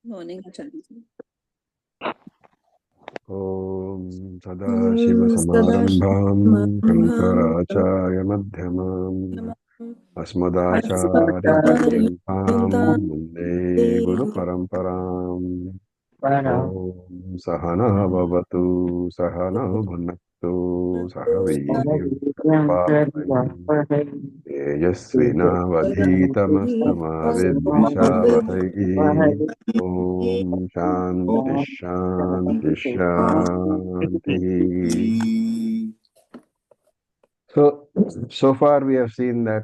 Morning, Acharya. ॐ सदाशिवसमारम्भां शङ्कराचार्यमध्यमाम् अस्मदाचार्यपर्यन्तां वन्दे गुरुपरम्पराम् ॐ सहनः भवतु सहनः भुनक्तु सह वीर्यं तेजस्विनावधीतमस्तु मा विद्विषावहैः ॐ शान्ति शान्ति शान्तिः. So far we have seen that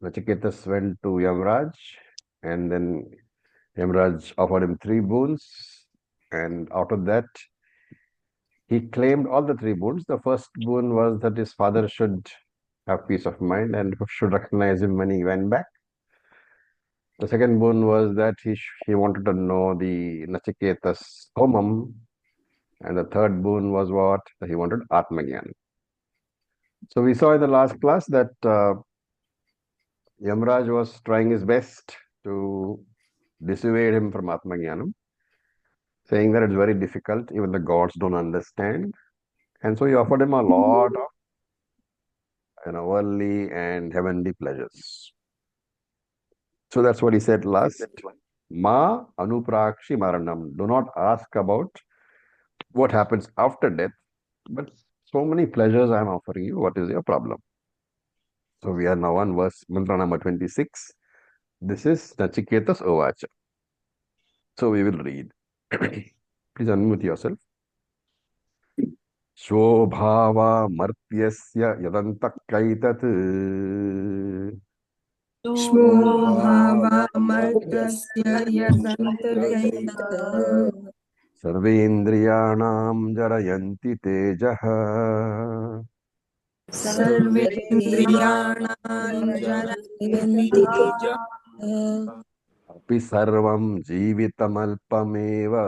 Nachiketas went to Yamraj, and then Yamraj offered him 3 boons, and out of that he claimed all the 3 boons. The first boon was that his father should have peace of mind and should recognize him when he went back. The second boon was that he wanted to know the Nachiketas Homam, and the third boon was what? He wanted Atmagyan. So we saw in the last class that Yamraj was trying his best to dissuade him from Atmagyanam, saying that it's very difficult, even the gods don't understand. And so he offered him a lot of worldly and heavenly pleasures. So that's what he said last. Ma anuprakshi maranam. Do not ask about what happens after death, but so many pleasures I am offering you. What is your problem? So we are now on verse mantra number 26. This is Nachiketas Ovacha. So we will read. Please unmute yourself. Shobhava martyasya yadantakaithat Shobhavamartasya yadantakaitat sarvendriyanam jarayanti tejah sarvendriyanam jarayanti teja api sarvam jeevitamalpameva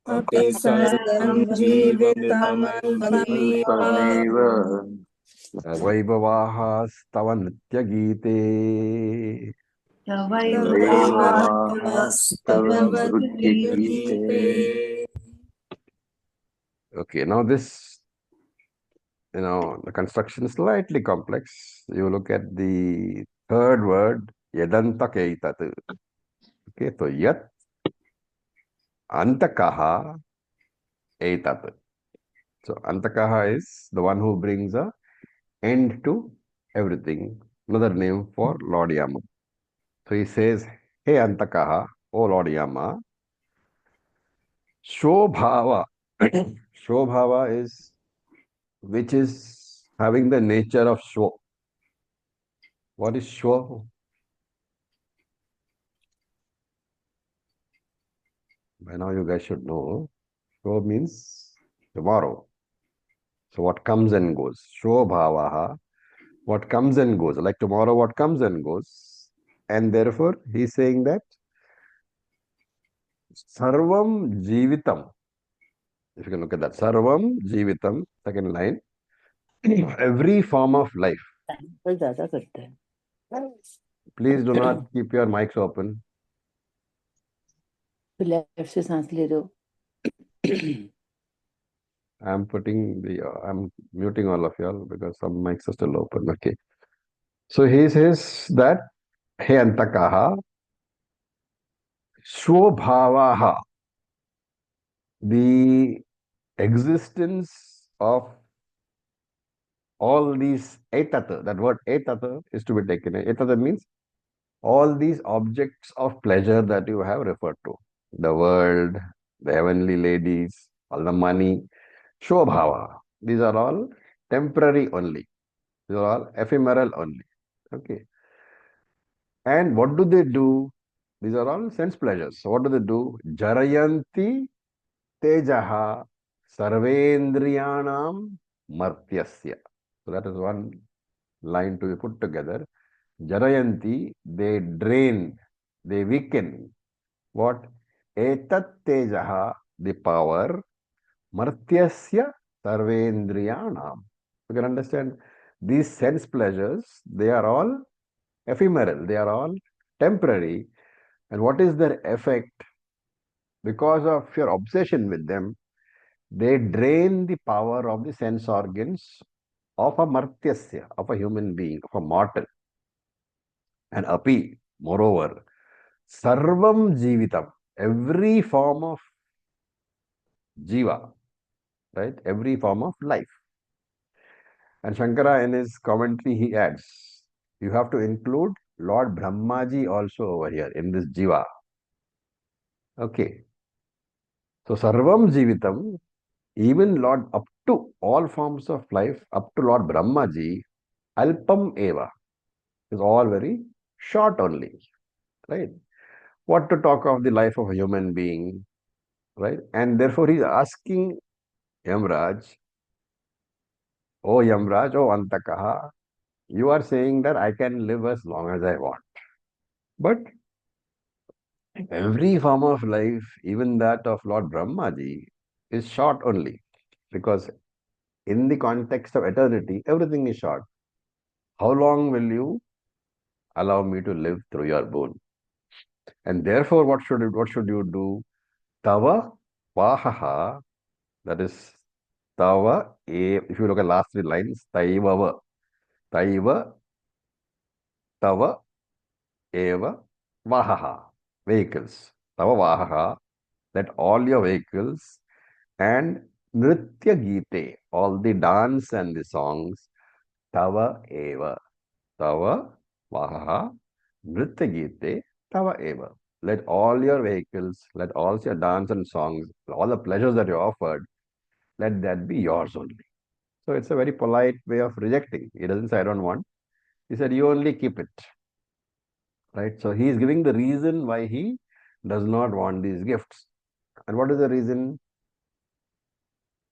api sarvam jeevitamalpameva vaibhavahaस्तव nityagite tavaivahastavanrutyagite. Okay, now this, the construction is slightly complex. You look at the third word, yadantakaitatu. Okay, so yat antakaha etat. So antakaha is the one who brings a end to everything. Another name for Lord Yama. So he says, Hey Antakaha, O Lord Yama, Shobhava. Shobhava is which is having the nature of show. What is show? By now you guys should know. Show means tomorrow. So what comes and goes. Shobhavaha. What comes and goes. Like tomorrow, what comes and goes. And therefore, he's saying that Sarvam Jivitam. If you can look at that. Sarvam Jivitam, second line. Every form of life. Please do not keep your mics open. I'm muting all of y'all because some mics are still open. Okay. So he says that, He Antakaha, Shobhavaha, the existence of all these etata, that word etata is to be taken. Etata means all these objects of pleasure that you have referred to. The world, the heavenly ladies, all the money, Shobhava. These are all temporary only. These are all ephemeral only. Okay. And what do they do? These are all sense pleasures. So what do they do? Jarayanti tejaha sarvendriyanam martyasya. So that is one line to be put together. Jarayanti, they drain, they weaken. What? Etat tejaha, the power. Martyasya sarvendriyanam. You can understand these sense pleasures, they are all ephemeral, they are all temporary. And what is their effect? Because of your obsession with them, they drain the power of the sense organs of a martyasya, of a human being, of a mortal. And api, moreover, sarvam jivitam, every form of jiva, right? Every form of life. And Shankara in his commentary, he adds, you have to include Lord Brahmaji also over here in this jiva. Okay. So sarvam jivitam, even Lord, up to all forms of life, up to Lord Brahmaji, alpam eva, is all very short only, right? What to talk of the life of a human being, right? And therefore he is asking Yamraj, oh Yamraj, oh Antakaha, you are saying that I can live as long as I want. But every form of life, even that of Lord Brahmaji, is short only. Because in the context of eternity, everything is short. How long will you allow me to live through your boon? And therefore, what should you do? Tava vahaha, that is tava, if you look at last three lines, taiva, tava, eva, vahaha, vehicles. Tava vahaha, let all your vehicles and nritya gite, all the dance and the songs, tava eva, tava vahaha, nritya gite, tava eva. Let all your vehicles, let all your dance and songs, all the pleasures that you offered, let that be yours only. So it's a very polite way of rejecting. He doesn't say, I don't want. He said, you only keep it. Right? So he is giving the reason why he does not want these gifts. And what is the reason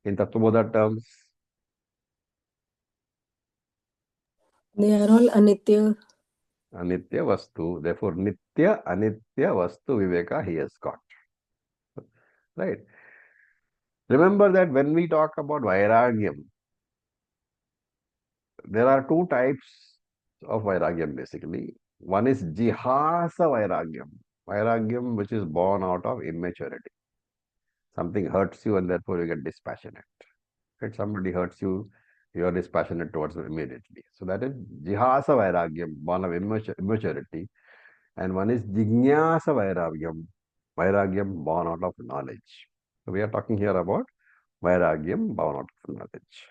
in Tattvabodha terms? They are all anitya. Anitya Vastu. Therefore, Nitya, Anitya Vastu Viveka he has got. Right? Remember that when we talk about Vairagyam, there are two types of Vairagyam basically. One is Jihasa Vairagyam. Vairagyam which is born out of immaturity. Something hurts you and therefore you get dispassionate. If somebody hurts you, you are dispassionate towards them immediately. So that is Jihasa Vairagyam, born of immaturity. And one is Jignasa Vairagyam born out of knowledge. So we are talking here about Vairagyam born out of knowledge.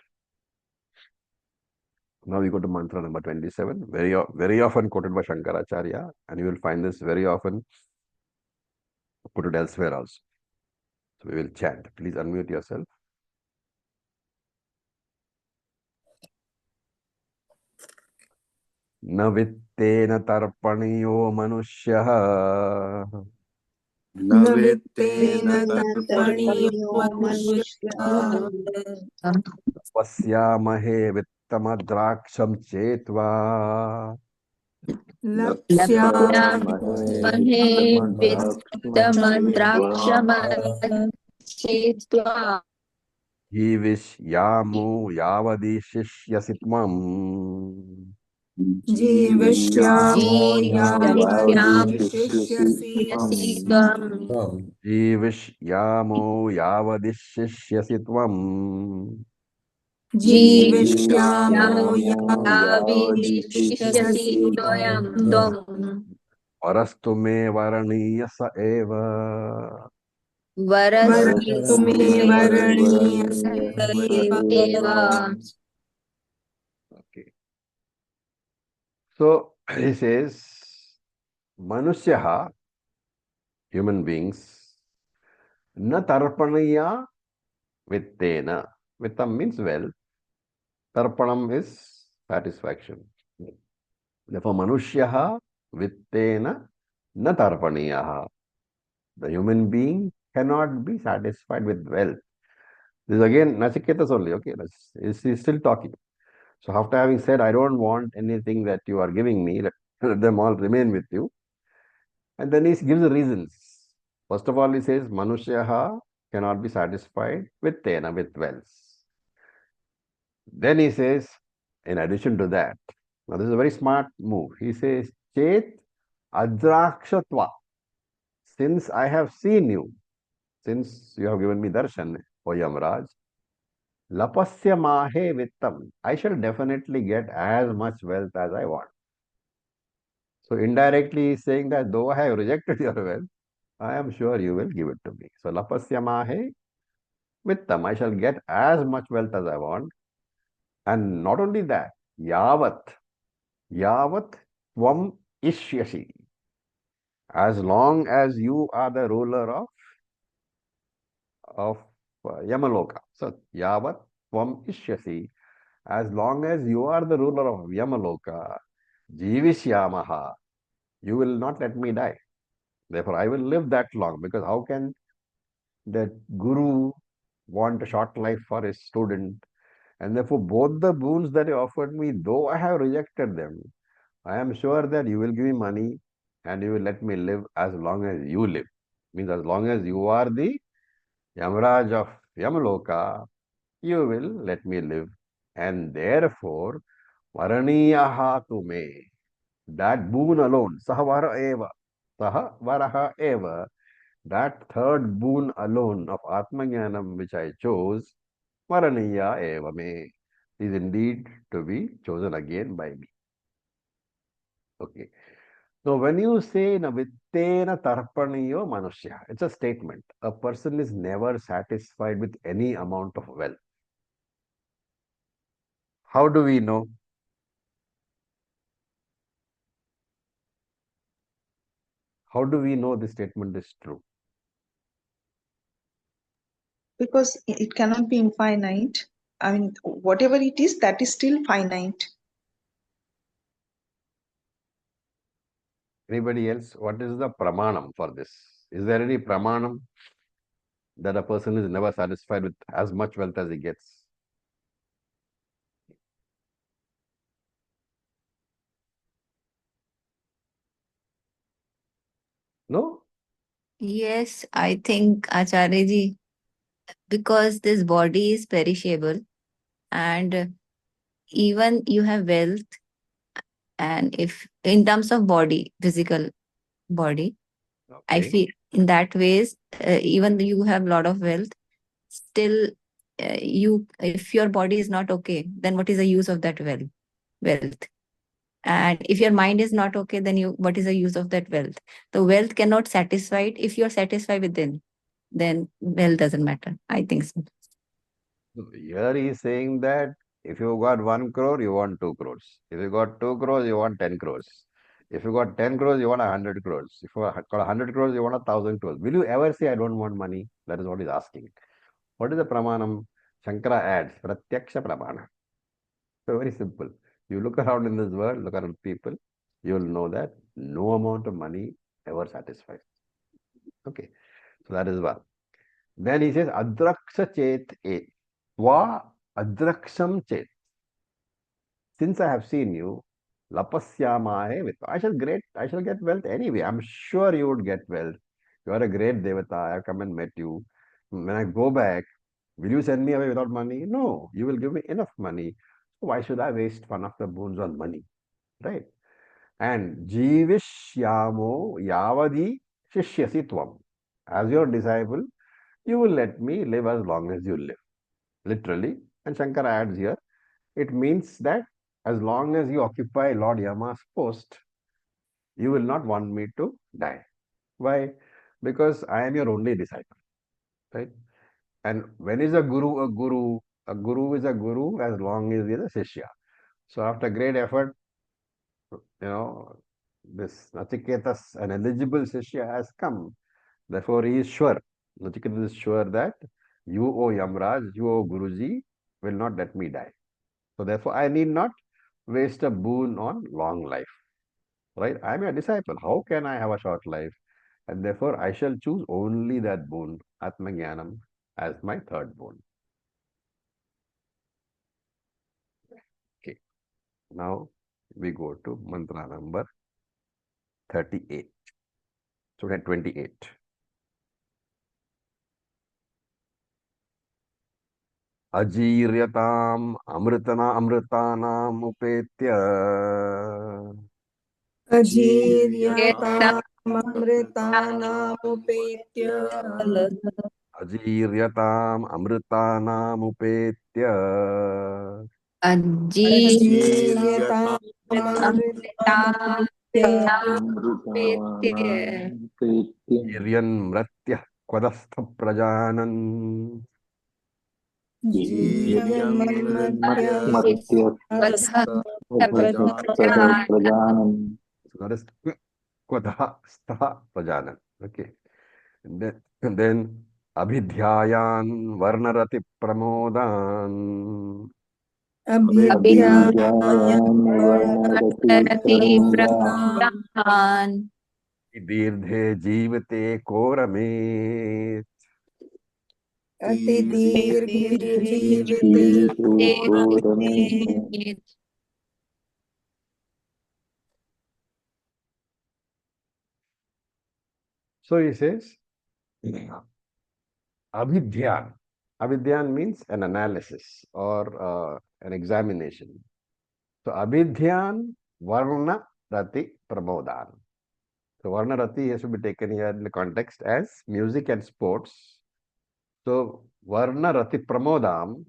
Now we go to mantra number 27, very often quoted by Shankaracharya, and you will find this very often quoted elsewhere also. So we will chant. Please unmute yourself. न वित्तेन तर्पणीयो मनुष्यः न वित्तेन तर्पणीयो मनुष्यः पश्यामहे वित्तमद्राक्षं चेत्वा लक्ष्यामहे वित्तमद्राक्षमचेत्वा जीविष्यामो यावदिशिष्यसि त्वम् जीविष्यामो जीविष्यामि यावदिशिष्यसि त्वम् जीविष्यामो यावदिशिष्यसि त्वम् जीविष्यामो याविदिष्यसि यावदिशिष्यसि त्वम् वरस्तु मे वरणीय स एव वरस्तु मे वरणीय स एव एव Okay. So he says, Manusyaha, human beings, na tarpaniya vittena. Vittam means wealth. Tarpanam is satisfaction. Therefore, Manusyaha vittena na tarpaniyaha. The human being cannot be satisfied with wealth. This is again Nachiketas only, okay? He's still talking. So after having said, I don't want anything that you are giving me, let them all remain with you. And then he gives the reasons. First of all, he says, Manushyaha cannot be satisfied with tena, with wealth. Then he says, in addition to that, now this is a very smart move. He says, Chet Adrakshatva. since I have seen you, since you have given me darshan, O Yamraj, lapasya mahe vittam, I shall definitely get as much wealth as I want. So indirectly he's saying that though I have rejected your wealth, I am sure you will give it to me. So lapasya mahe vittam, I shall get as much wealth as I want. And not only that, yavat, yavat tvam ishyasi. As long as you are the ruler of Yamaloka. So yavat tvam ishyasi. As long as you are the ruler of Yamaloka, jivishyamaha, you will not let me die. Therefore, I will live that long, because how can that guru want a short life for his student? And therefore, both the boons that you offered me, though I have rejected them, I am sure that you will give me money and you will let me live as long as you live. Means as long as you are the Yamaraj of Yamaloka, you will let me live. And therefore, Varaniyaha tume, that boon alone, Sahavara eva, Sahavaraha eva, that third boon alone of Atmajnanam which I chose, Varaniya eva me, is indeed to be chosen again by me. Okay. So when you say Navittena Tarpaniyo Manushya, it's a statement. A person is never satisfied with any amount of wealth. How do we know? How do we know this statement is true? Because it cannot be infinite. I mean, whatever it is, that is still finite. Anybody else? What is the pramanam for this? Is there any pramanam that a person is never satisfied with as much wealth as he gets? No? Yes, I think Acharya ji, because this body is perishable and even you have wealth, and if in terms of body, physical body, I Okay. feel in that ways, even though you have a lot of wealth, still you, if your body is not okay, then what is the use of that wealth? And if your mind is not okay, then you, what is the use of that wealth? The wealth cannot satisfy it. If you're satisfied within, then wealth doesn't matter, I think so. So here he is saying that if you got 1 crore, you want 2 crores. If you got 2 crores, you want 10 crores. If you got 10 crores, you want 100 crores. If you got 100 crores, you want 1,000 crores. Will you ever say, I don't want money? That is what he's asking. What is the pramanam? Shankara adds, Pratyaksha pramana. So very simple. You look around in this world, look around people, you will know that no amount of money ever satisfies. Okay. So that is one. Then he says, Adraksha chet e. Tva adraksham chet. Since I have seen you, lapasyamahe with. I shall get wealth anyway. I'm sure you would get wealth. You are a great devata. I have come and met you. When I go back, will you send me away without money? No, you will give me enough money. So why should I waste one of the boons on money? Right? And jivishyamo yavadi shishyasi tvam. As your disciple, you will let me live as long as you live. Literally. And Shankara adds here, it means that as long as you occupy Lord Yama's post, you will not want me to die. Why? Because I am your only disciple, right? And when is a guru a guru? A guru is a guru as long as he is a shishya. So after great effort, this Nachiketas, an eligible shishya, has come. Therefore, he is sure. Nachiketas is sure that you, O Yamraj, you, O Guruji, will not let me die. So therefore, I need not waste a boon on long life. Right? I am a disciple. How can I have a short life? And therefore, I shall choose only that boon, Atmajnanam, as my third boon. Okay. Now we go to mantra number 38. So 28. Ajiryatam amritanam upetya Ajiryatam अजीर्यताममृतानामुपेत्य अजीर्यताम् अमृतानामुपेत्य अजीर्यताममृतानामुपेत्य अमृतानामुपेत्य वीर्यन्मृत्यः क्वदस्थप्रजानन् जीर्यन्मत्य मर्त्य उपसप्तः प्रजानन् That is kwatah stha prajanan. Okay. And then abhidhyayan varnarati pramodan अभिध्यायान् वर्णरति प्रमोदान् दीर्घे जीवते कोरमे. अतिदीर्घे जीविते जीविते घोरमे So he says, abhidhyan. Abhidhyan means an analysis or an examination. So abhidhyan varna rati pramodan. So varna rati has to be taken here in the context as music and sports. So varna rati pramodam,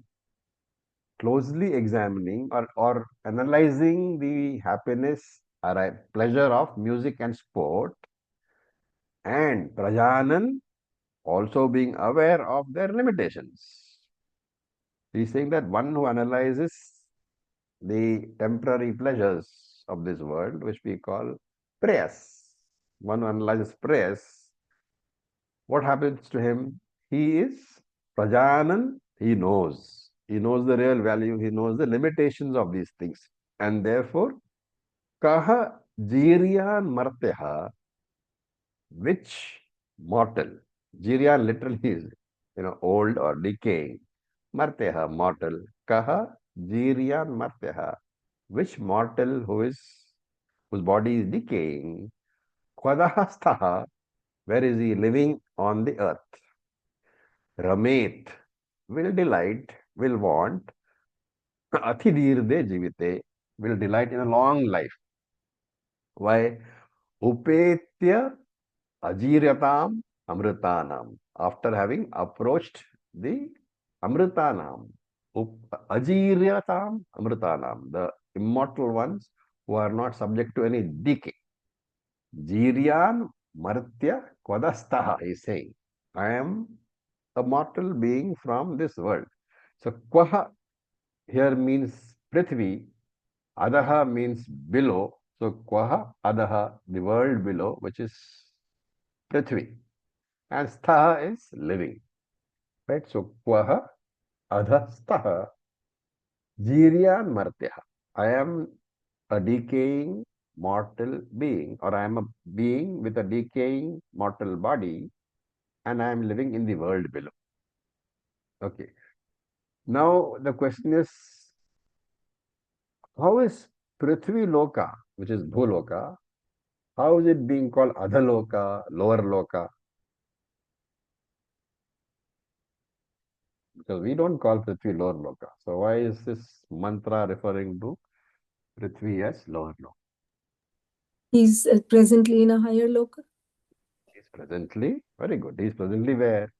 closely examining or analyzing the happiness or pleasure of music and sport, and prajanan, also being aware of their limitations. He's saying that one who analyzes the temporary pleasures of this world, which we call prayas, one who analyzes prayas, what happens to him? He is prajanan, he knows. He knows the real value, he knows the limitations of these things. And therefore, kaha jiryan marteha, which mortal? Jiryan literally is, old or decaying. Marteha, mortal. Kaha jiryan marteha, which mortal whose body is decaying. Kvadaha staha, where is he living on the earth? Ramet, will delight, will want. Athidirde jivite, will delight in a long life. Why? Upetya ajiryatam amritanam. After having approached the amritanam. Ajiryatam amritanam, the immortal ones who are not subject to any decay. Jiryan martya kvadastaha, he is saying. I am a mortal being from this world. So kvaha here means Prithvi, adaha means below. So kvaha adaha, the world below, which is Prithvi. And sthaha is living. Right? So kvaha adhastaha jiryan martyaha. I am a decaying mortal being, or I am a being with a decaying mortal body, and I am living in the world below. Okay. Now the question is, how is Prithvi Loka, which is Bhuloka, how is it being called Adhaloka, lower Loka? Because we don't call Prithvi lower Loka. So why is this mantra referring to Prithvi as lower Loka? He's presently in a higher loka. He's presently, very good, he's presently where?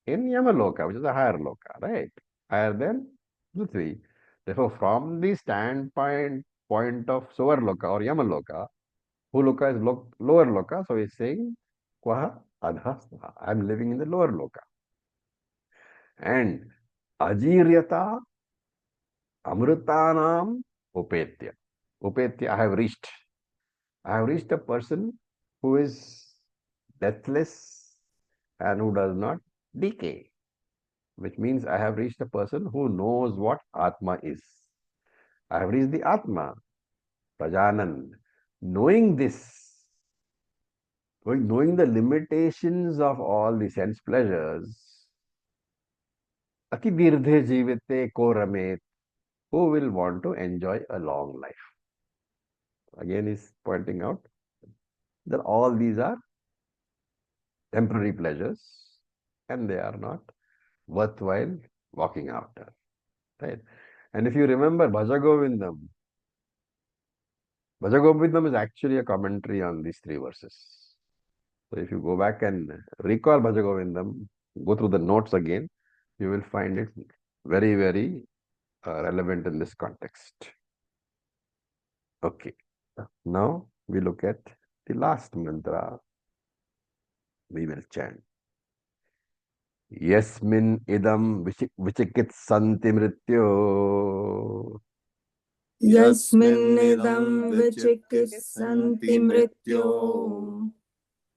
In Yamaloka, which is a higher Loka, right? Higher than Prithvi. Therefore, from the point of Sovar Loka or Yamaloka, Bhuloka is lower Loka, so he's saying, Kvaha Adha, I'm living in the lower Loka. And Ajiryata Amritanam Upetya. Upetya, I have reached. I have reached a person who is deathless and who does not decay, which means I have reached a person who knows what Atma is. I have reached the Atma, Prajanan. Knowing this, knowing the limitations of all the sense pleasures, Ati Dirdhe Jivite Koramet, who will want to enjoy a long life? Again, he's pointing out that all these are temporary pleasures and they are not worthwhile walking after. Right? And if you remember Bhajagovindam is actually a commentary on these three verses. So if you go back and recall Bhajagovindam, go through the notes again, you will find it very, very relevant in this context. Okay. Now we look at the last mantra. We will chant. Yasmin idam vichikitsanti mrityo. Yasminnidam vichikissanti mrityo.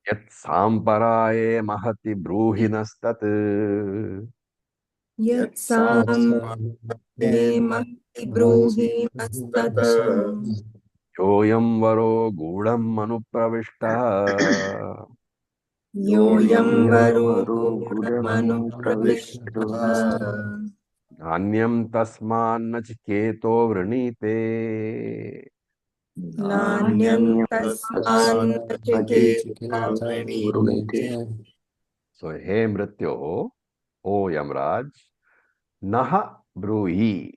Yat samparaye mahati bruhinastat. Yat samparaye mahti bruhi nastat. Yoyam varo gudam anupravishta. Yoyam varo Varo manu Gudam pravishta. Anyam tasman nachiketo vrinite. Nanyam tasman nachiketa Vrinite. So, He Mrityo, O Yamraj, Naha Bruhi.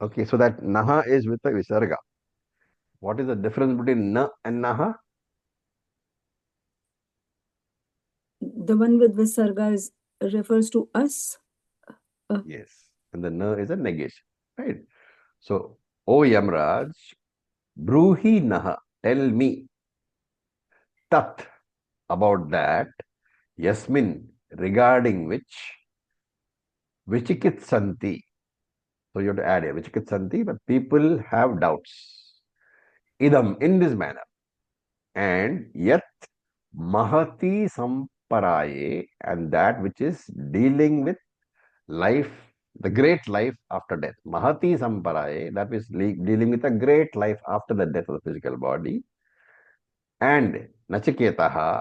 Okay, so that Naha is with the Visarga. What is the difference between Na and Naha? The one with Visarga is refers to us. Yes. And the Na is a negation. Right. So, O Yamraj, Bruhi Naha, tell me, Tat, about that, Yasmin, regarding which, Vichikitsanti. So you have to add here, Vichikitsanti, but people have doubts. Idam, in this manner. And yet, Mahati Samparaye, and that which is dealing with life, the great life after death. Mahati Samparaye, that is dealing with a great life after the death of the physical body. And Nachiketaha,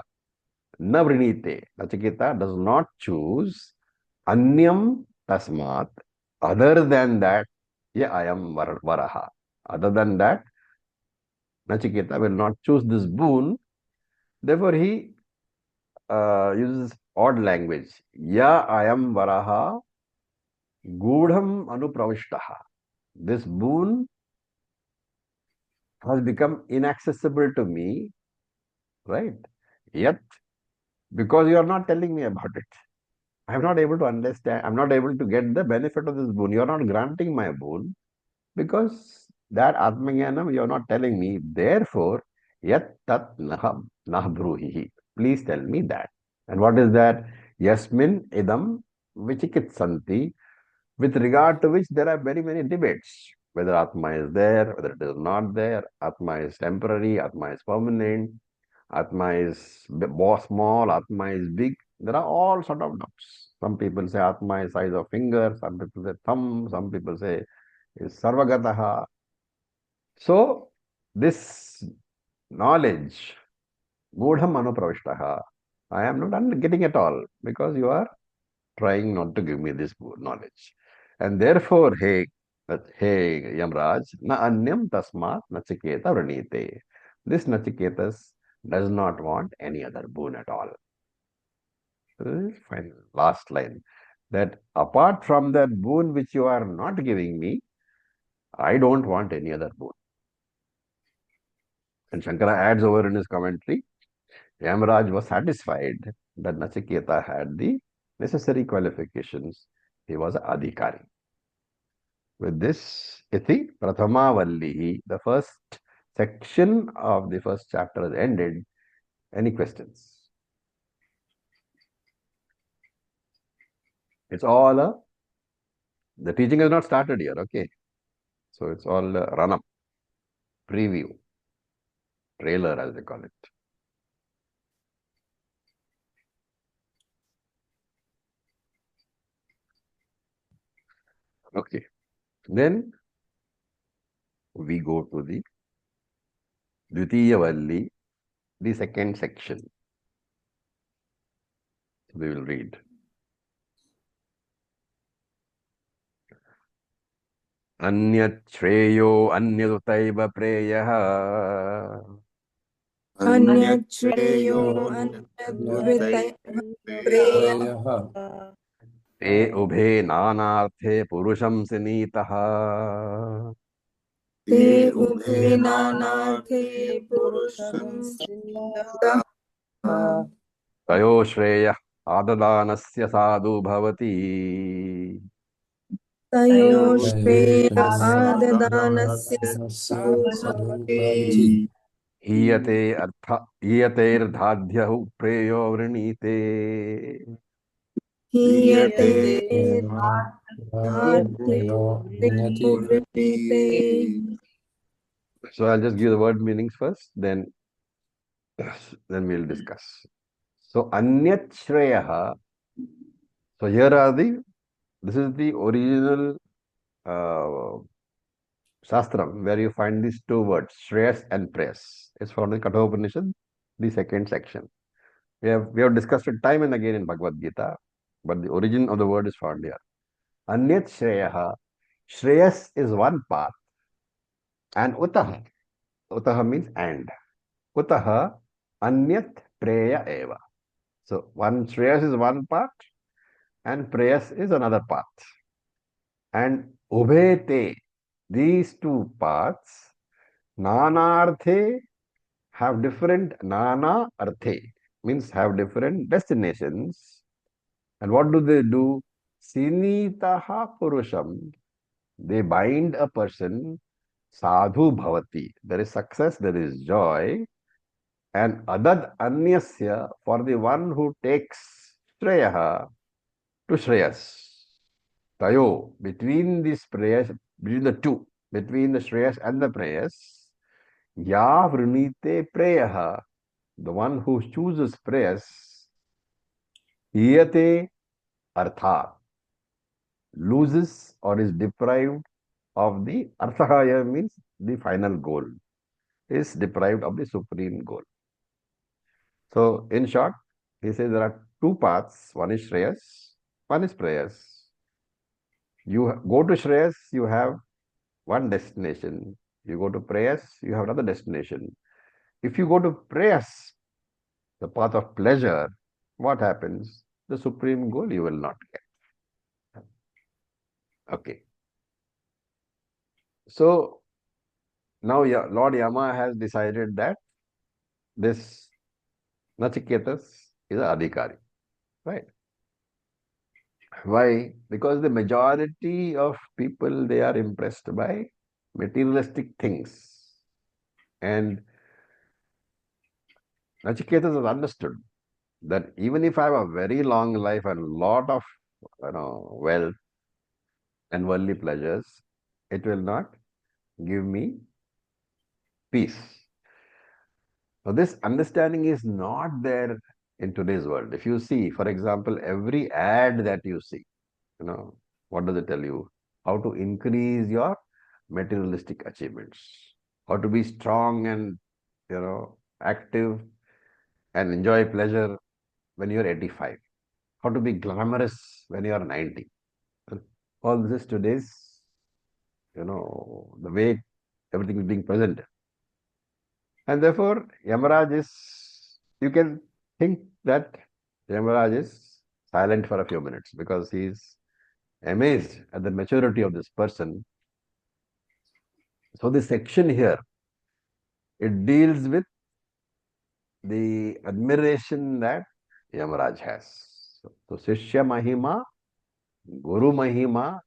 Navrinite, Nachiketa does not choose Anyam Tasmat, other than that, yeah, I am Varaha. Other than that, Nachiketa will not choose this boon. Therefore, he uses odd language. Ya I am Varaha Gudham Anupravishtaha. This boon has become inaccessible to me, right? Yet, because you are not telling me about it, I am not able to understand, I am not able to get the benefit of this boon. You are not granting my boon because that Atmajnanam you are not telling me. Therefore, Yat Tat Nahbruhi. Please tell me that. And what is that? Yasmin idam vichikitsanti, with regard to which there are very many debates. Whether Atma is there, whether it is not there, Atma is temporary, Atma is permanent, Atma is small, Atma is big. There are all sort of doubts. Some people say Atma is size of finger, some people say thumb, some people say is sarvagataha. So this knowledge, Godham Anupravishtaha, I am not getting at all because you are trying not to give me this knowledge. And therefore, hey Yamraj, na anyam tasmat nachiketa vranite. This Nachiketas does not want any other boon at all. Fine. Last line. That apart from that boon which you are not giving me, I don't want any other boon. And Shankara adds over in his commentary, Yamaraj was satisfied that Nachiketa had the necessary qualifications. He was Adhikari. With this, Iti Prathamavallihi, the first section of the first chapter has ended. Any questions? It's all the teaching has not started here, okay? So it's all a run-up, preview, trailer as they call it. Okay. Then we go to the Dvitiya Valli, the second section. We will read. Anyachreyo anyadutaiva preyaha. Anyachreyo anyadvitaya preya. Te ubhe nanarthe purusham sinitaha. Te ubhe nanarthe purusham sinita. तयो श्रेय आददानस्य साधु भवति तयो श्रेय आददानस्य तयोर्दानस्य भवति सदुपरि हीयतेऽर्धाद्यः प्रेयो वृणीते हीयते यो Vinati वृणीते. So I'll just give the word meanings first, then we'll discuss. So Anyat Shreyaha. So here are this is the original uh, Shastram where you find these two words, Shreyas and Prayas. It's found in Kathopanishad, the second section. We have discussed it time and again in Bhagavad Gita, but the origin of the word is found here. Anyat Shreyaha. Shreyas is one path, and Utaha. Utaha means and. Utaha Anyat Preya Eva. So one Shreyas is one path, and Prayas is another path. And Ubhete, these two paths, Nanarthe, have different Nana Arthe, means have different destinations. And what do they do? Sinitaha Purusham, they bind a person, Sadhu Bhavati. There is success, there is joy. And Adad Anyasya, for the one who takes Shreyaha to Shreyas. Tayo, between these prayers, between the two, between the Shreyas and the prayers, Ya Vrinite Prayaha, the one who chooses prayers, Iyate Artha, loses or is deprived of the Arthahaya means the final goal, is deprived of the supreme goal. So, in short, he says there are two paths, one is Shreyas, one is prayers. You go to Shreyas, you have one destination. You go to prayers, you have another destination. If you go to prayers, the path of pleasure, what happens? The supreme goal you will not get. Okay. So now Lord Yama has decided that this Nachiketas is an adhikari, right? Why? Because the majority of people, they are impressed by materialistic things. And Nachiketas has understood that even if I have a very long life and a lot of wealth and worldly pleasures, it will not give me peace. So this understanding is not there in today's world. If you see, for example, every ad that you see, what does it tell you? How to increase your materialistic achievements, how to be strong and active and enjoy pleasure when you're 85, how to be glamorous when you're 90. All this is today's, the way everything is being presented. And therefore, Yamaraj is, you can think that Yamaraj is silent for a few minutes because he is amazed at the maturity of this person. So this section here, it deals with the admiration that Yamaraj has. So Shishya Mahima, Guru Mahima,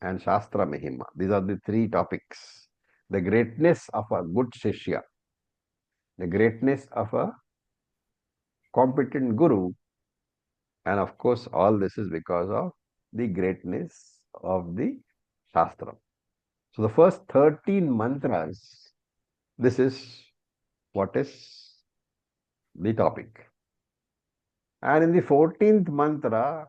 and Shastra Mahima. These are the three topics. The greatness of a good Shishya, the greatness of a competent Guru, and of course, all this is because of the greatness of the Shastra. So the first 13 mantras, this is what is the topic. And in the 14th mantra,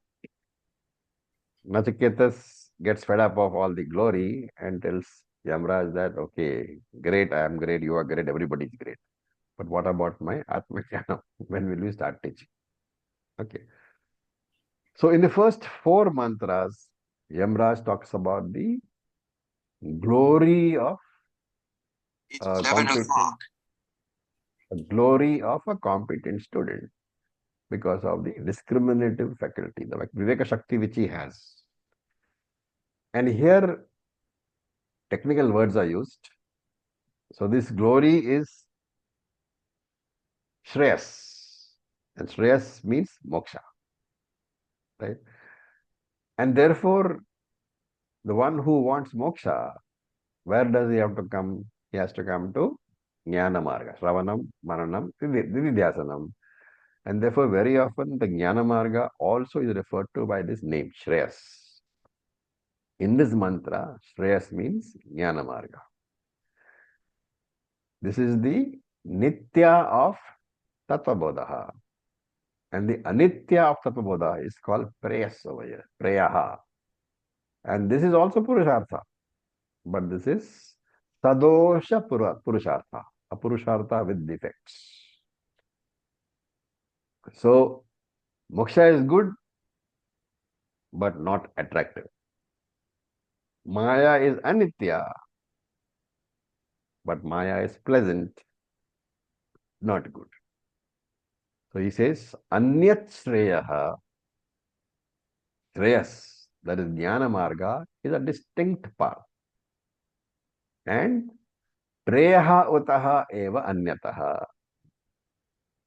Nachiketas gets fed up of all the glory and tells Yamraj that, okay, great, I am great, you are great, everybody is great. But what about my Atmajnana? When will you start teaching? Okay. So in the first 4 mantras, Yamraj talks about the glory of glory of a competent student because of the discriminative faculty, the Viveka Shakti which he has. And here technical words are used. So this glory is Shreyas. And Shreyas means moksha, right? And therefore, the one who wants moksha, where does he have to come? He has to come to Jnana Marga, Shravanam, Mananam, Vididhyasanam. And therefore, very often the Jnana Marga also is referred to by this name, Shreyas. In this mantra, Shreyas means Jnana Marga. This is the Nitya of Tattva-bodha. And the Anitya of Tattva-bodha is called Preyas over here, Preyaha. And this is also Purushartha. But this is Sadosha Purushartha, a Purushartha with defects. So, moksha is good, but not attractive. Maya is Anitya, but Maya is pleasant, not good. So he says, Anyat Shreyaha, Shreyas, that is Jnana Marga, is a distinct path. And Preyaha Utaha Eva Anyataha,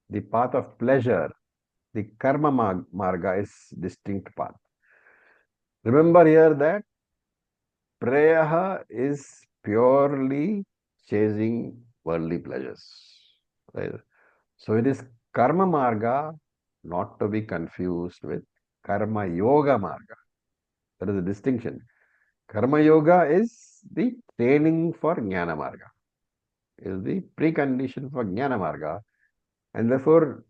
the path of pleasure, the Karma Marga is distinct path. Remember here that Preyaha is purely chasing worldly pleasures. Right? So it is Karma Marga, not to be confused with Karma Yoga Marga. There is a distinction. Karma Yoga is the training for Jnana Marga, is the precondition for Jnana Marga, and therefore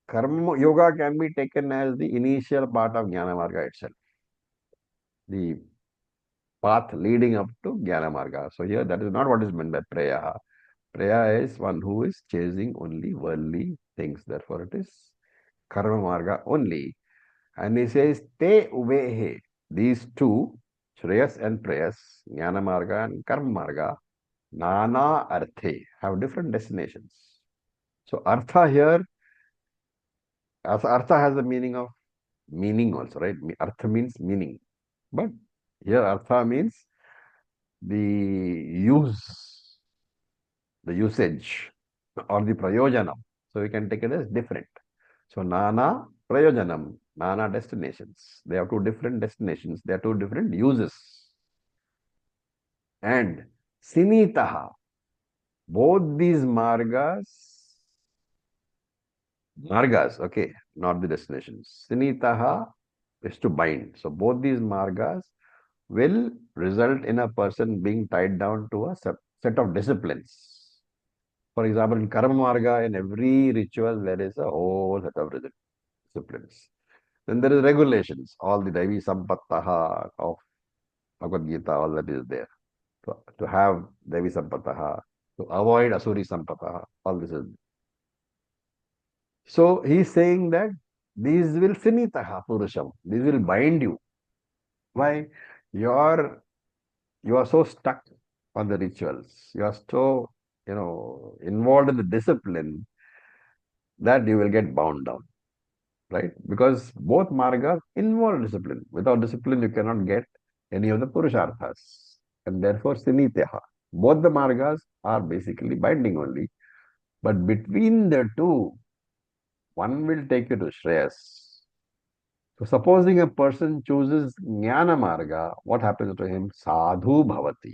Karma Yoga can be taken as the initial part of Jnana Marga itself, the path leading up to Jnana Marga. So here that is not what is meant by Preyaha. Preya is one who is chasing only worldly things. Therefore it is Karma Marga only. And he says, Te Uvehe. These two, Shreyas and Preyas, Jnana Marga and Karma Marga, Nana Arthe, have different destinations. So Artha here, as Artha has the meaning of meaning also, right? Artha means meaning. But here Artha means the use, the usage, or the prayojanam. So we can take it as different. So Nana Prayojanam, Nana destinations. They have two different destinations. They are two different uses. And Sinitaha, both these margas, okay, not the destinations. Sinitaha is to bind. So both these margas will result in a person being tied down to a set of disciplines. For example, in Karma Marga, in every ritual, there is a whole set of disciplines. Then there is regulations, all the Devi Sampattaha of Bhagavad Gita, all that is there. To have Devi Sampattaha, to avoid Asuri Sampattaha, all this is. So he is saying that these will Sinitaha Purusham, these will bind you. Why? You are so stuck on the rituals, you are so involved in the discipline that you will get bound down. Right? Because both margas involve discipline. Without discipline, you cannot get any of the purusharthas. And therefore, sinityaha. Both the margas are basically binding only. But between the two, one will take you to Shreyas. So supposing a person chooses Jnana Marga, what happens to him? Sadhu Bhavati.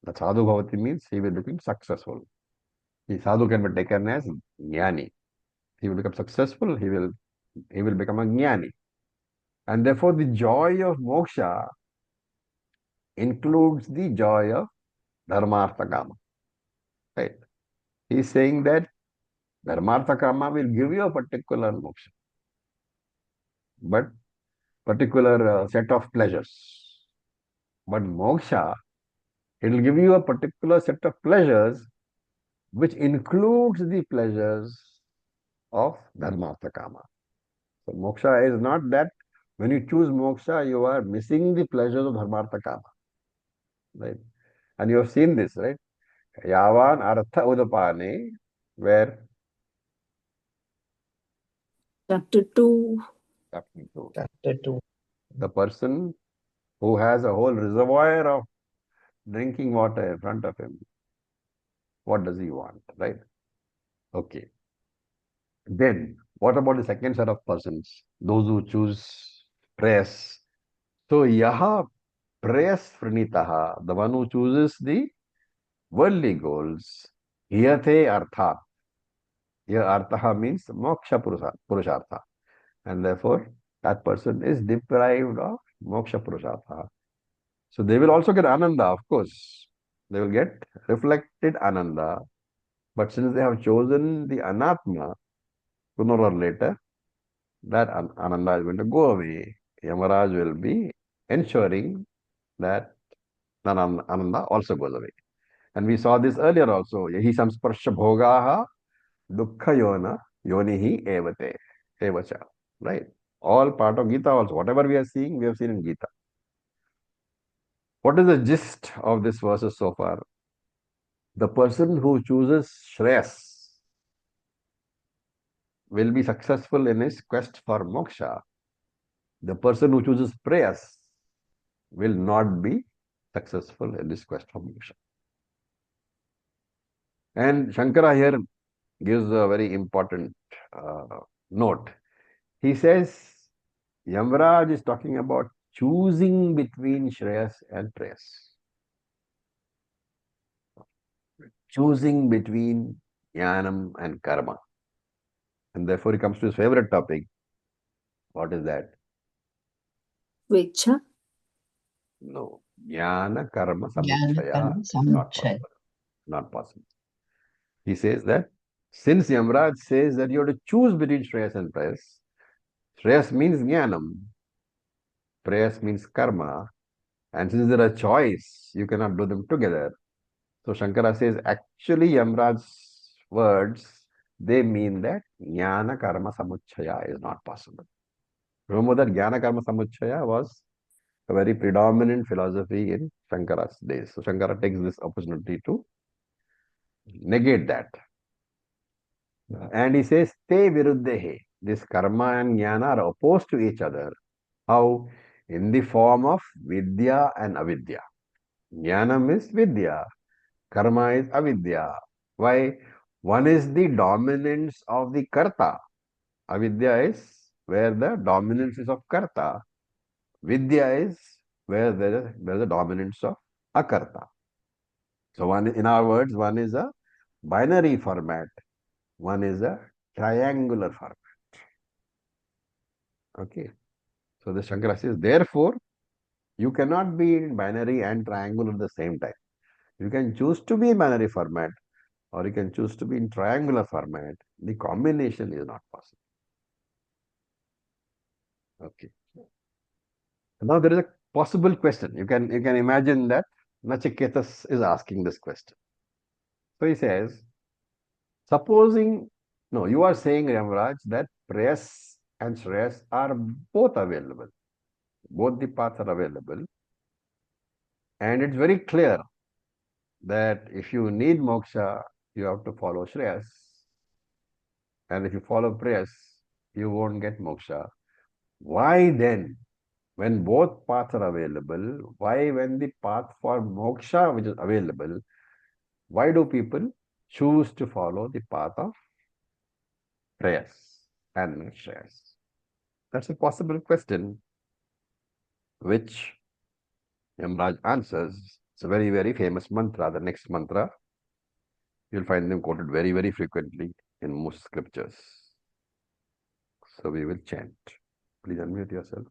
The Sadhu Bhavati means he will become successful. The Sadhu can be taken as Jnani. He will become successful, he will become a Jnani. And therefore, the joy of moksha includes the joy of dharmartha kama. Right? He is saying that dharmartha kama will give you a particular moksha, but particular set of pleasures. But moksha, it will give you a particular set of pleasures which includes the pleasures of dharmartha kama. So moksha is not that when you choose moksha, you are missing the pleasures of dharmartha kama. Right? And you have seen this, right? Yavan Artha Udapane, where Chapter 2. Chapter 2. the person who has a whole reservoir of drinking water in front of him, what does he want, right? Okay. Then, what about the second set of persons? Those who choose prayas. So, yaha prayas pranitaha, the one who chooses the worldly goals, hiyate artha. Here, artha means moksha purushartha. And therefore, that person is deprived of moksha purushartha. So, they will also get ananda, of course. They will get reflected ananda. But since they have chosen the anatma, sooner or later, that ananda is going to go away. Yamaraj will be ensuring that ananda also goes away. And we saw this earlier also. Yahi samsparsha bhogaha dukkha yona yonihi evate evacha. Right? All part of Gita also. Whatever we are seeing, we have seen in Gita. What is the gist of this verses so far? The person who chooses Shreyas will be successful in his quest for moksha. The person who chooses prayas will not be successful in his quest for moksha. And Shankara here gives a very important note. He says Yamraj is talking about choosing between Shreyas and prayas. Choosing between Jnanam and Karma. And therefore he comes to his favorite topic. What is that? Swecha. No. Jnana Karma Jnana Samuchaya karma is not samuchaya. possible. Not possible. He says that since Yamraj says that you have to choose between Shreyas and prayas, Shreyas means Jnanam, prayas means Karma, and since there are choice, you cannot do them together. So Shankara says actually Yamraj's words, they mean that Jnana Karma Samuchaya is not possible. Remember that Jnana Karma Samuchaya was a very predominant philosophy in Shankara's days. So Shankara takes this opportunity to negate that. And he says, Te viruddhehe. This karma and jnana are opposed to each other. How? In the form of vidya and avidya. Jnanam is vidya. Karma is avidya. Why? One is the dominance of the karta. Avidya is where the dominance is of karta. Vidya is where there is a dominance of akarta. So one, in our words, one is a binary format. One is a triangular format. Okay. So the Shankara says, therefore, you cannot be in binary and triangular at the same time. You can choose to be in binary format or you can choose to be in triangular format. The combination is not possible. Okay. Now there is a possible question. You can imagine that Nachiketas is asking this question. So he says, supposing, no, you are saying, Ramraj, that prayas and shreyas are both available. Both the paths are available. And it's very clear that if you need moksha, you have to follow shreyas. And if you follow prayas, you won't get moksha. Why then, when both paths are available, why when the path for moksha which is available, why do people choose to follow the path of prayas and not shreyas? That's a possible question which Yamraj answers. It's a very, very famous mantra. The next mantra, you'll find them quoted very, very frequently in most scriptures. So we will chant. Please unmute yourself.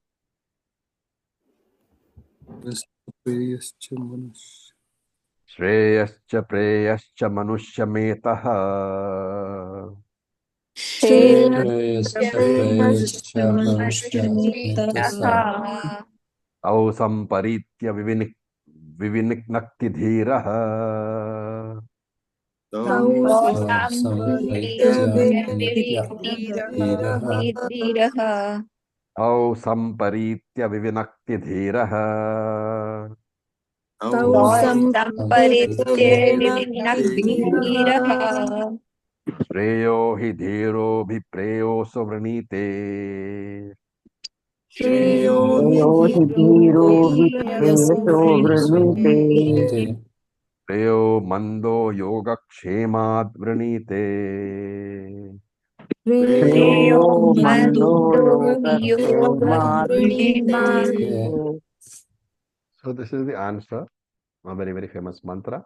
Shreyascha preyascha manushyametah. Shreyascha manushyametah. Tau samparitya viviniknakti dhirah. Tau samparitya धीरः Tau samparitya vivinakti dhirah. Tau samparitya धीरः Shreyo hi dhiro bhi preyo suvranite. Shreyo Yohidiro vipreto vrenite. Preyo mando yoga kshemad vranite. श्रेयो मन्दो योगक्षेमात् योगक्षेमात् वृणीते. So this is the answer, a very, very famous mantra.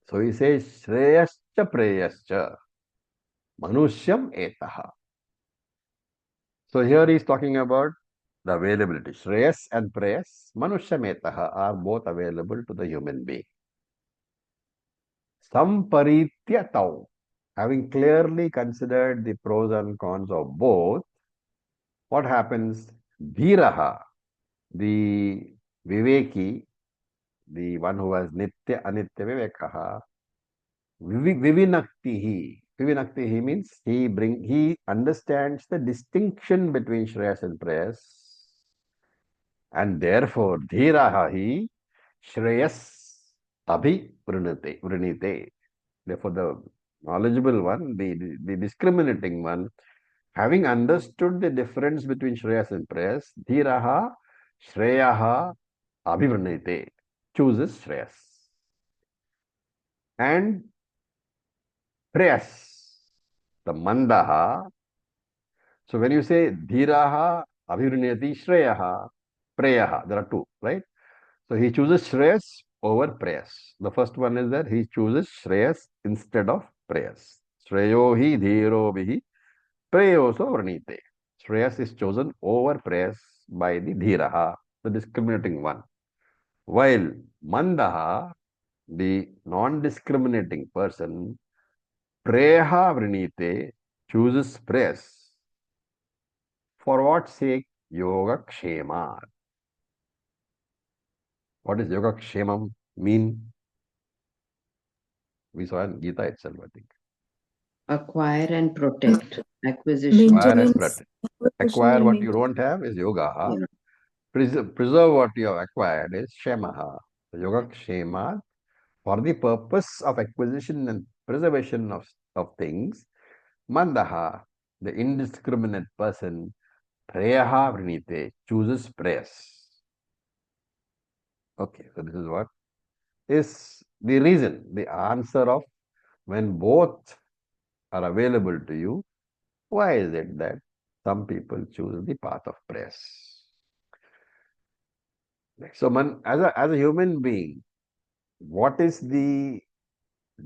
So he says, Shreyascha Preyascha Manushyam Etaha. So here he is talking about the availability. Shreyas and Preyas, Manushyam Etaha are both available to the human being. Samparitya Tau. Having clearly considered the pros and cons of both, what happens? Dhiraha, the Viveki, the one who has Nitya Anitya Vivekaha, Vivinaktihi. Vivinaktihi means he understands the distinction between Shreyas and Prayas, and therefore Dhiraha he Shreyas Vrinite. Therefore the knowledgeable one, the discriminating one, having understood the difference between Shreyas and Prayas, Dhiraha Shreyaha Abhivrinite, chooses Shreyas. And Prayas, the Mandaha. So when you say Dhiraha Abhivrinati Shreyaha, Prayaha, there are two, right? So he chooses Shreyas over Prayas. The first one is that he chooses Shreyas instead of Prayas. Shreyo hi dhiro vihi Preyoso Vranite. Shreyas is chosen over Prayas by the Dhiraha, the discriminating one. While Mandaha, the non-discriminating person, Preha Vrinite, chooses Prayas. For what sake? Yoga Kshema. What does Yoga Kshemam mean? We saw in Gita itself, I think. Acquire and protect. Acquisition. Acquire and Maintenance. protect. Acquire what you don't have is Yoga. Preserve what you have acquired is Shemaha. Yoga Kshema, for the purpose of acquisition and preservation of things, Mandaha, the indiscriminate person, Preyaha Vrinite, chooses prayers. Okay, so this is what is the reason, the answer of when both are available to you, why is it that some people choose the path of prayers? So, as a human being, what is the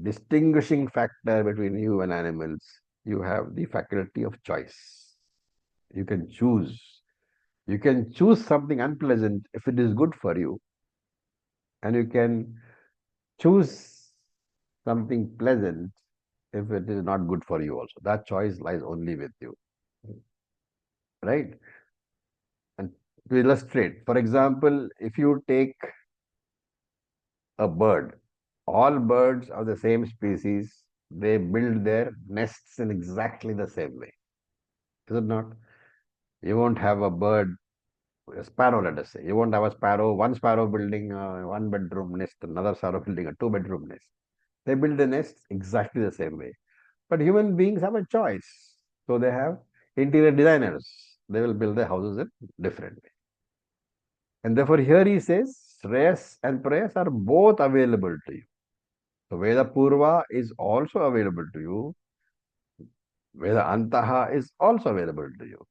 distinguishing factor between you and animals? You have the faculty of choice. You can choose. You can choose something unpleasant if it is good for you, and you can choose something pleasant if it is not good for you also. That choice lies only with you. Right? And to illustrate, for example, if you take a bird, all birds of the same species, they build their nests in exactly the same way. Is it not? You won't have a bird, a sparrow, let us say. You won't have a sparrow, one sparrow building a one bedroom nest, another sparrow building a two bedroom nest. They build the nests exactly the same way. But human beings have a choice. So they have interior designers. They will build their houses in different way. And therefore here he says, Shreyas and Prayas are both available to you. So Veda Purva is also available to you. Veda Antaha is also available to you.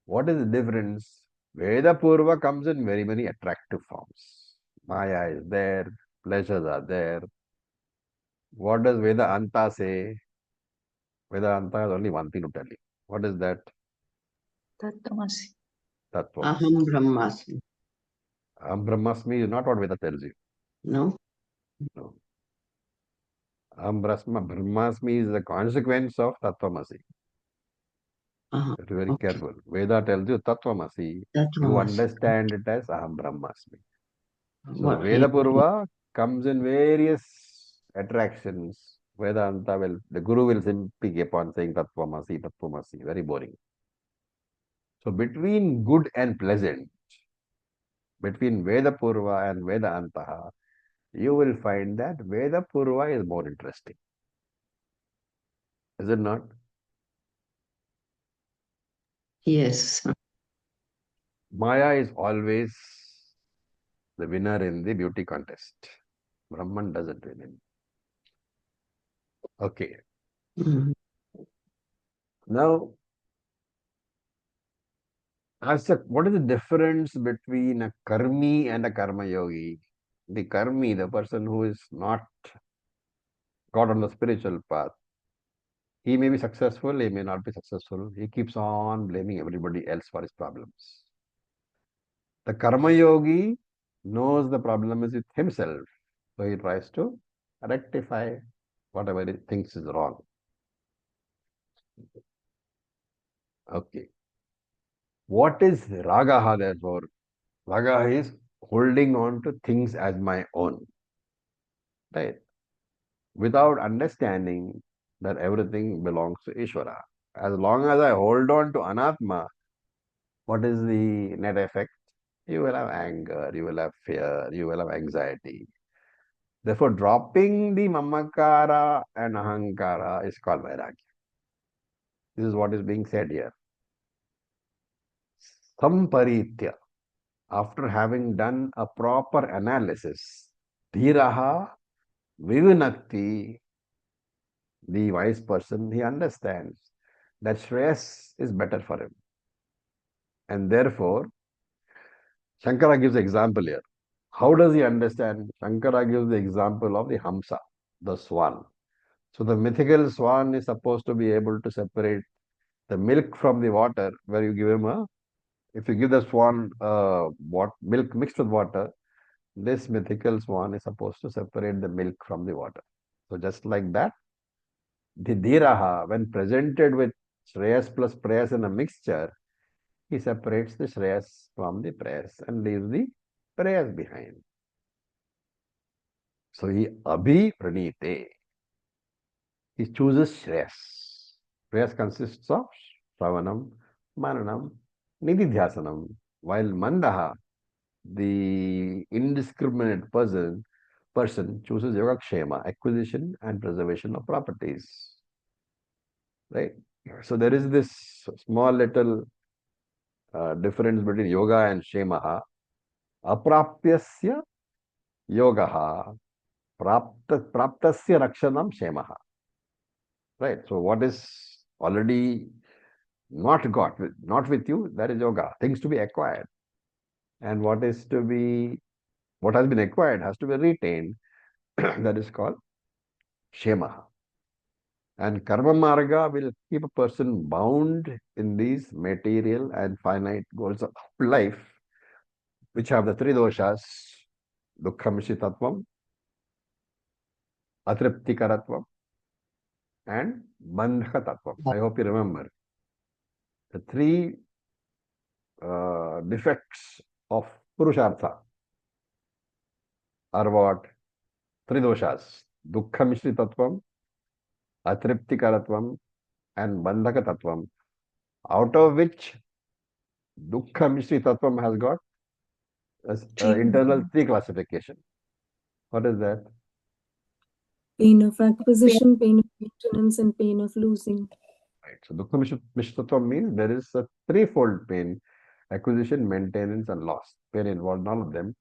What is the difference? Veda Purva comes in very many attractive forms. Maya is there, pleasures are there. What does Veda Anta say? Veda Anta has only one thing to tell you. What is that? Tattvamasi. Tattvamasi. Aham Brahmasmi. Aham Brahmasmi is not what Veda tells you. No? No. Aham Brahmasmi is the consequence of Tattvamasi. Uh-huh. Be very Okay. careful. Veda tells you Tattvamasi. You Tattvamasi. understand it as Aham Brahmasmi. So the What Veda Purva comes in various attractions. Vedanta will, the Guru will simply keep on saying Tattvamasi, Tattvamasi. Very boring. So between good and pleasant, between Veda Purva and Veda Antaha, you will find that Veda Purva is more interesting. Is it not? Yes. Maya is always the winner in the beauty contest. Brahman doesn't win. Okay. Mhm. Now, what is the difference between a karmi and a karma yogi? The karmi, the person who is not got on the spiritual path, he may be successful, he may not be successful. He keeps on blaming everybody else for his problems. The karma yogi knows the problem is with himself, so he tries to rectify whatever he thinks is wrong. Okay. What is ragaha therefore? Ragaha is holding on to things as my own, right? Without understanding that everything belongs to Ishvara. As long as I hold on to Anatma, what is the net effect? You will have anger, you will have fear, you will have anxiety. Therefore, dropping the mamakara and ahankara is called vairagya. This is what is being said here. Samparitya, after having done a proper analysis, dhiraha vivinakti, the wise person, he understands that Shreyas is better for him. And therefore, Shankara gives example here. How does he understand? Shankara gives the example of the Hamsa, the swan. So the mythical swan is supposed to be able to separate the milk from the water, where you give him if you give the swan milk mixed with water, this mythical swan is supposed to separate the milk from the water. So just like that, the dhiraha, when presented with Shreyas plus Prayas in a mixture, he separates the Shreyas from the Prayas and leaves the Prayas behind. So he abhi pranite. He chooses Shreyas. Shreyas consists of Shravanam, Mananam, Nididhyasanam. While Mandaha, the indiscriminate person chooses Yogakshema, acquisition and preservation of properties. Right? So there is this small little difference between yoga and shemaha. Aprapyasya yogaha, praptasya rakshanam shemaha. Right? So what is already not got, not with you, that is yoga. Things to be acquired. And what has been acquired has to be retained. That is called shemaha. And karma marga will keep a person bound in these material and finite goals of life, which have the three doshas: dukkhamishitattvam, atriptikaratvam, and bandhakatattvam. I hope you remember. The three defects of purushartha are what? Three doshas: dukkhamishitattvam, atriptikaratvam, and bandhakatattvam, out of which dukkhamishitattvam has got internal three classification. What is that? Pain of acquisition, pain of maintenance, and pain of losing. Right. So Dukkha Mishtattva means there is a threefold pain: acquisition, maintenance, and loss. Pain involved in all of them.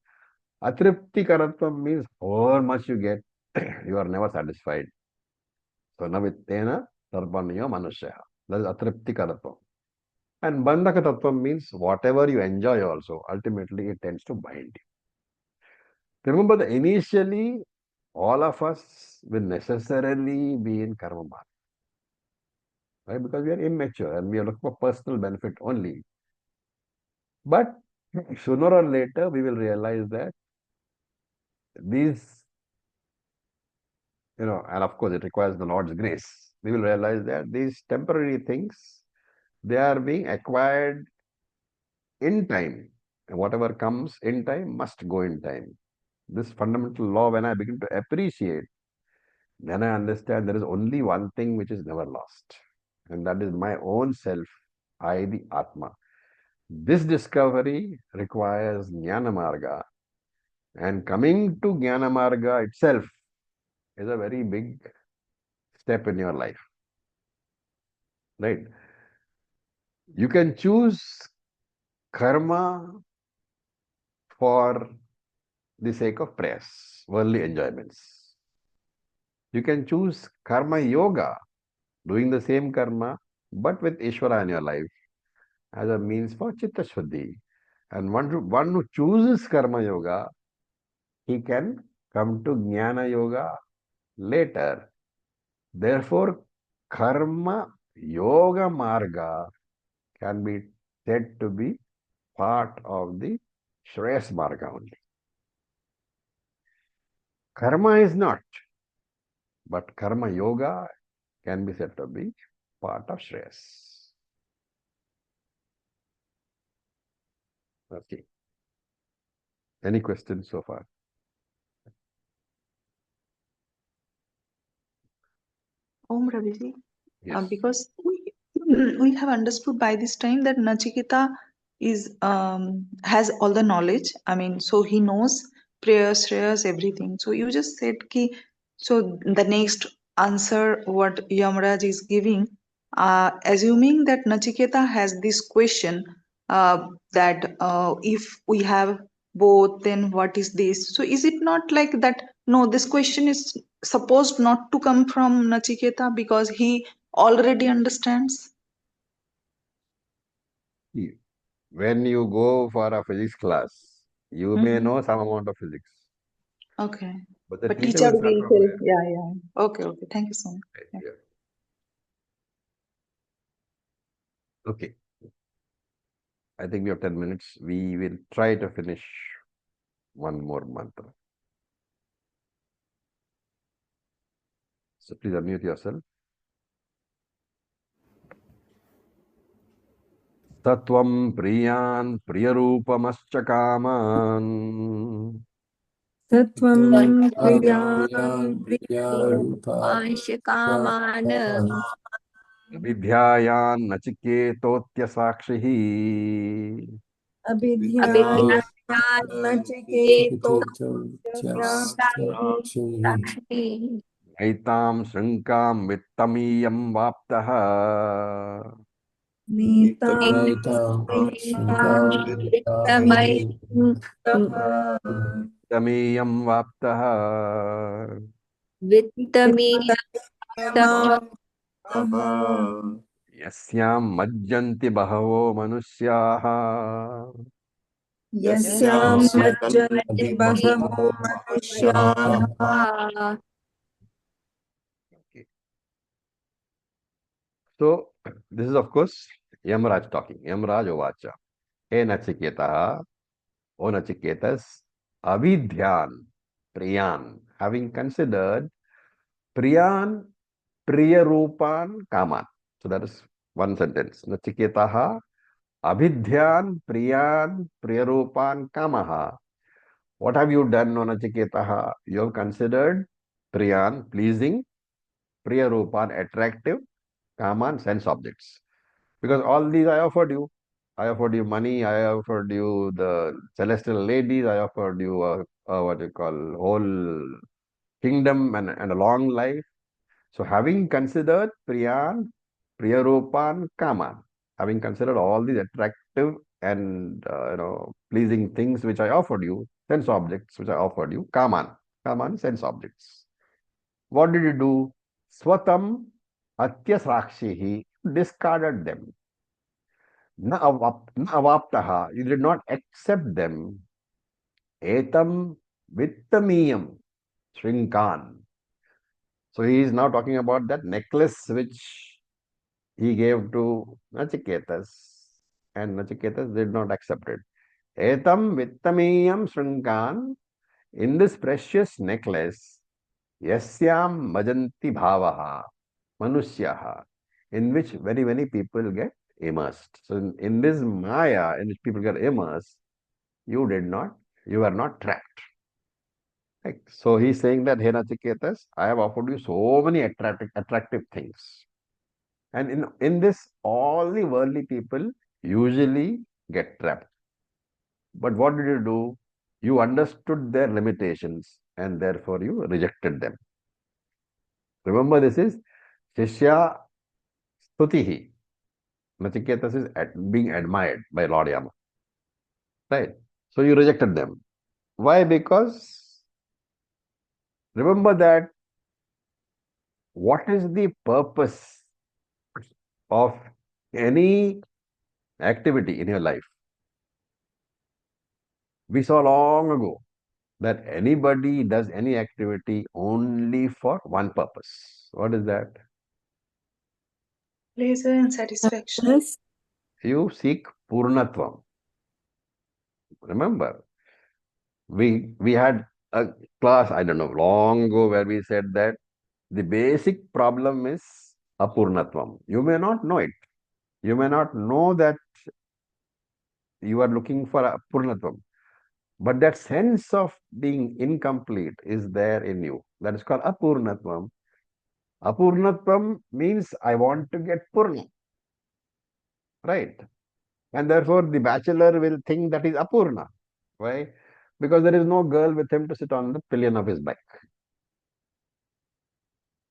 Atripti Karatva means however much you get, you are never satisfied. So Navittena Sarpaniya Manusya. That is Atripti Karatva. And Bandhaka Tattva means whatever you enjoy also, ultimately it tends to bind you. Remember that initially all of us will necessarily be in karma mark, right? Because we are immature and we are looking for personal benefit only. But sooner or later, we will realize that these, and of course, it requires the Lord's grace. We will realize that these temporary things, they are being acquired in time. And whatever comes in time must go in time. This fundamental law, when I begin to appreciate, then I understand there is only one thing which is never lost. And that is my own self, I, the Atma. This discovery requires Jnana Marga. And coming to Jnana Marga itself is a very big step in your life. Right? You can choose karma for the sake of prayers, worldly enjoyments. You can choose karma yoga, doing the same karma but with Ishvara in your life as a means for Chitta Shuddhi. And one who chooses Karma Yoga, he can come to Jnana Yoga later. Therefore, Karma Yoga Marga can be said to be part of the Shreyas Marga only. Karma is not, but Karma Yoga can be said to be part of Shreyas. Okay. Any questions so far? Om Raviji. Yes. Because we have understood by this time that Nachiketa is has all the knowledge. I mean, so he knows prayers, shreyas, everything. So you just said ki, so the next answer what Yamraj is giving, assuming that Nachiketa has this question, that if we have both, then what is this? So is it not like that? No, this question is supposed not to come from Nachiketa because he already understands. See, when you go for a physics class, you may Mhm. know some amount of physics, Okay. but the But teacher teacher will start will from tell, where? yeah, yeah. Okay, okay. Thank you so much. Right Yeah. here. Okay. I think we have 10 minutes. We will try to finish one more mantra. So please unmute yourself. Satvam priyan priyarupamascha kaman Sattvam Priyan Priyarupa Anshikaman vidhyayan nachiketotya sakshihi abhidhyaya Vidya Abhidhyayat nachiketo Chakshi Sakshi naitam shrinkam vittamiyam vaptaha netam Naita netam Shankam Tamai vittamiyam vaptaha Vittami yasyam majjanti bahavo manusyaha yasyam majjanti bahavo Manusyaha manusyaः Okay. So, this is of course Yamraj talking. Yamraj Ovacha. He Nachiketa, O Nachiketas, Avidhyan, Priyan, having considered Priyan, Priyarupan, Kaman. So that is one sentence. Nachiketaha, Abhidhyan, Priyan, Priyarupan, Kamaha. What have you done, O Nachiketaha? You have considered Priyan, pleasing, Priyarupan, attractive, Kaman, sense objects. Because all these I offered you. I offered you money, I offered you the celestial ladies, I offered you what you call whole kingdom and a long life. So having considered Priyan, Priyarupan, Kaman, having considered all these attractive and pleasing things which I offered you, sense objects which I offered you, Kaman, sense objects. What did you do? Swatam Atyasrakshihi, discarded them. Na avaptaha, you did not accept them. Etam vittamiyam, shrinkan. So he is now talking about that necklace which he gave to Nachiketas, and Nachiketas did not accept it. Etam vittamiyam shrinkan, in this precious necklace, yasyam majanti bhavaha, manusyaha, in which very many people get immersed. So in this Maya, in which people get immersed, you were not trapped. Right? So he's saying that, hey Nachiketas, I have offered you so many attractive things. And in this, all the worldly people usually get trapped. But what did you do? You understood their limitations and therefore you rejected them. Remember, this is Shishya Stutihi. Nachiketas is being admired by Lord Yama. Right? So you rejected them. Why? Because remember that what is the purpose of any activity in your life. We saw long ago that anybody does any activity only for one purpose. What is that? Pleasure and satisfaction. Yes. You seek Purnatvam. Remember, we had a class, I don't know, long ago where we said that the basic problem is Apurnatvam. You may not know it. You may not know that you are looking for Apurnatvam. But that sense of being incomplete is there in you. That is called Apurnatvam. Apurnatvam means I want to get Purna. Right? And therefore the bachelor will think that is Apurna. Why? Because there is no girl with him to sit on the pillion of his bike.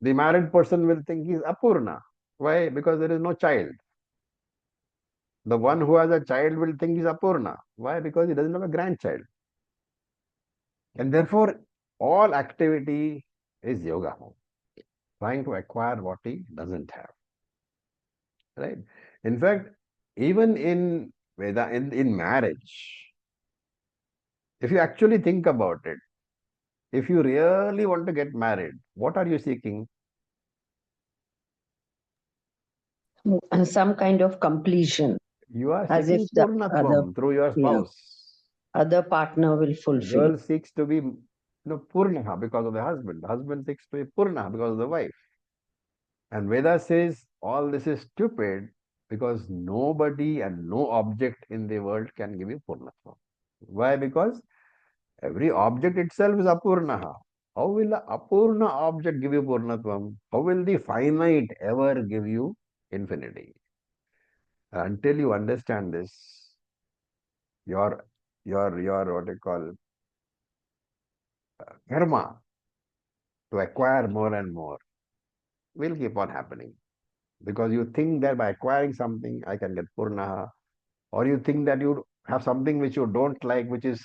The married person will think he is Apurna. Why? Because there is no child. The one who has a child will think he is Apurna. Why? Because he doesn't have a grandchild. And therefore, all activity is yoga, trying to acquire what he doesn't have. Right? In fact, even in Veda, in marriage, if you actually think about it, if you really want to get married, what are you seeking? Some kind of completion, You are as if seeking the other, Purnatvam through your yeah, spouse. other partner will The fulfill. girl seeks to be Purnaha because of the husband. The husband seeks to be Purnaha because of the wife. And Veda says all this is stupid because nobody and no object in the world can give you Purnatvam. Why? Because every object itself is Apurnaha. How will a Apurna object give you Purnatvam? How will the finite ever give you infinity? Until you understand this, your what you call karma to acquire more and more will keep on happening. Because you think that by acquiring something I can get Purnaha, or you think that you have something which you don't like, which is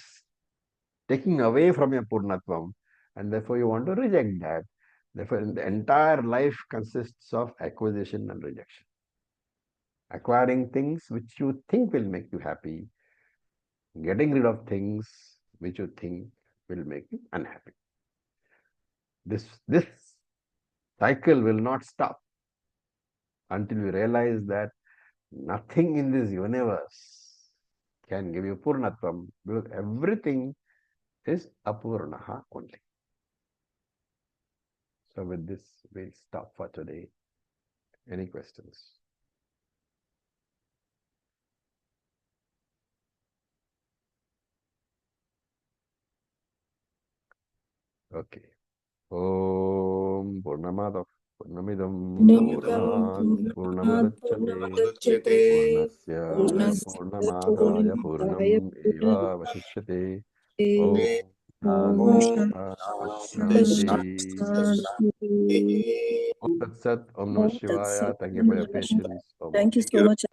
taking away from your Purnatvam, and therefore you want to reject that. Therefore, the entire life consists of acquisition and rejection. Acquiring things which you think will make you happy, getting rid of things which you think will make you unhappy. This cycle will not stop until you realize that nothing in this universe can give you Purnatvam because everything is Apurnaha only. So with this, we'll stop for today. Any questions? Okay. Om Purnamadav Purnamidam Purnat Purnamudachyate Purnasya Purnamadaya Purnam Eva Vasishyate Om Shanti. Om Tat Sat, Om Namah Shivaya. Thank you for your patience. Om Thank you so much.